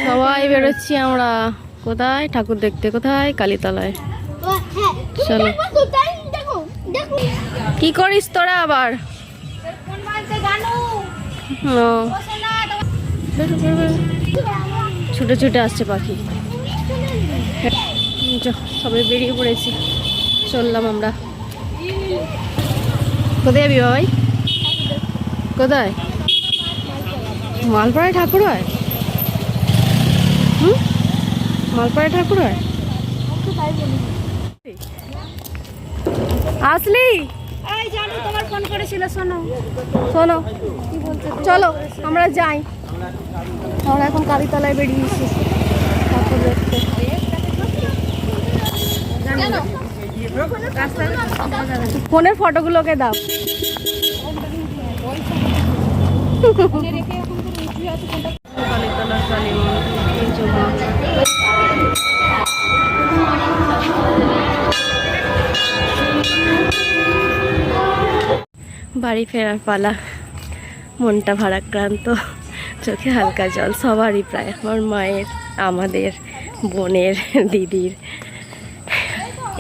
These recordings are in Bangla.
সবাই বেরোচ্ছি আমরা। কোথায়? ঠাকুর দেখতে। কোথায়? কালীতলায়। চলো। কি করিস তোরা আবার? ছুটে ছুটে আসছে পাখি। সবাই বেরিয়ে পড়েছি, চললাম আমরা। কোথায় যাবি বাবাই? কোথায়? মালপাড়ায় ঠাকুর হয়? মালপাড়ায় ঠাকুর হয়? আসলি? তোমার ফোন করেছিল, শোনো শোনো, চলো আমরা যাই। আমরা এখন কালীতলায় বেরিয়েছি ঠাকুর দেখতে। ফোনের ফটোগুলোকে দাও। বাড়ি ফেরার পালা। মনটা ভারাক্রান্ত, চোখে হালকা জল সবারই, প্রায় আমার মায়ের, আমাদের, বোনের, দিদির।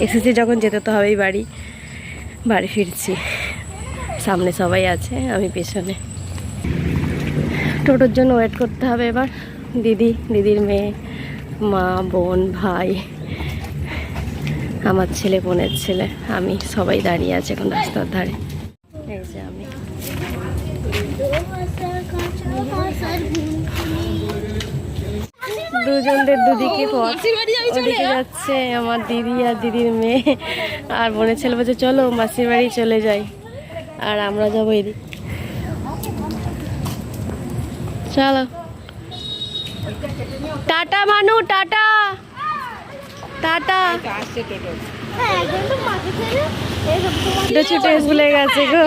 এসেছি যখন যেতে তো হবেই বাড়ি। বাড়ি ফিরছি, সামনে সবাই আছে, আমি পেছনে। টোটোর জন্য ওয়েট করতে হবে এবার। দিদি, দিদির মেয়ে, মা, বোন, ভাই, আমার ছেলে, বোনের ছেলে, আমি, সবাই দাঁড়িয়ে আছে এখন রাস্তার ধারে। এই যে আমি। দুজনদের দুদিকে পথ। ওদিকে যাচ্ছে আমার দিদি আর দিদির মেয়ে, আর বোনের ছেলে বলছে চলো মাসির বাড়ি চলে যাই, আর আমরা যাবো এদিক। চলো টাটা মানু, টাটা টাটা। ছুটে ভুলে গেছে গো,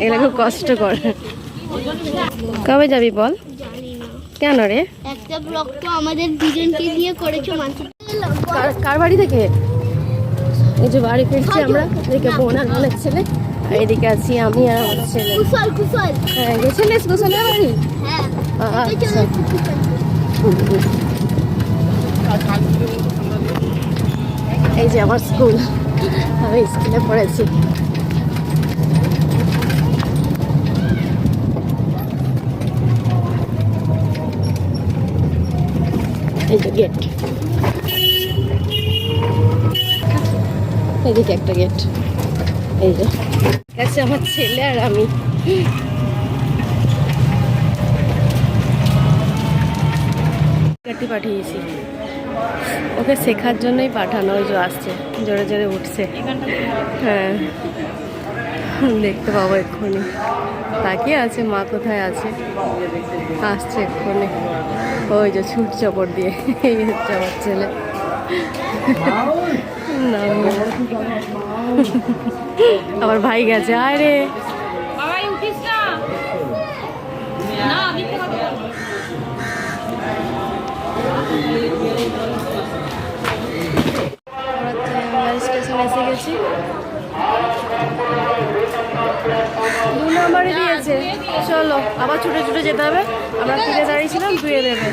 এগুলো খুব কষ্ট করে। কবে যাবি বল? কেন রে? একটা ব্লগ তো আমাদের দুজনকে দিয়ে করেছো। কার বাড়ি থেকে? এই যে বাড়ি ফিরছি আমরা। এদিকে বোন আর বোনের ছেলে, আর এদিকে আছি আমি আর আমার ছেলে। কুশল কুশল। হ্যাঁ, গেছিলিস কুশলের বাড়ি? হ্যাঁ। আচ্ছা। এই যে আমার স্কুল, আমি স্কুলে পড়েছি। এই যে গেট, এদিকে একটা গেট। এই যে গেছে আমার ছেলে আর আমি। গাড়ি পাঠিয়েছি ওকে শেখার জন্যই পাঠানো। ওই যে আসছে, জোরে জোরে উঠছে। হ্যাঁ, দেখতে পাবো এক্ষুনি। তাকিয়ে আছে মা কোথায় আছে, আসছে এক্ষুনি। ওই যে ছুটছে ওপর দিয়ে। এই হচ্ছে আমার ছেলে। আমার ভাই গেছে। আয় রে, স্টেশন এসে গেছি। 2 নম্বরে দিয়েছে। চলো আবার ছুটে ছুটে যেতে হবে। আমরা ফিরে দাঁড়িয়েছিলাম, ধুয়ে দেবে।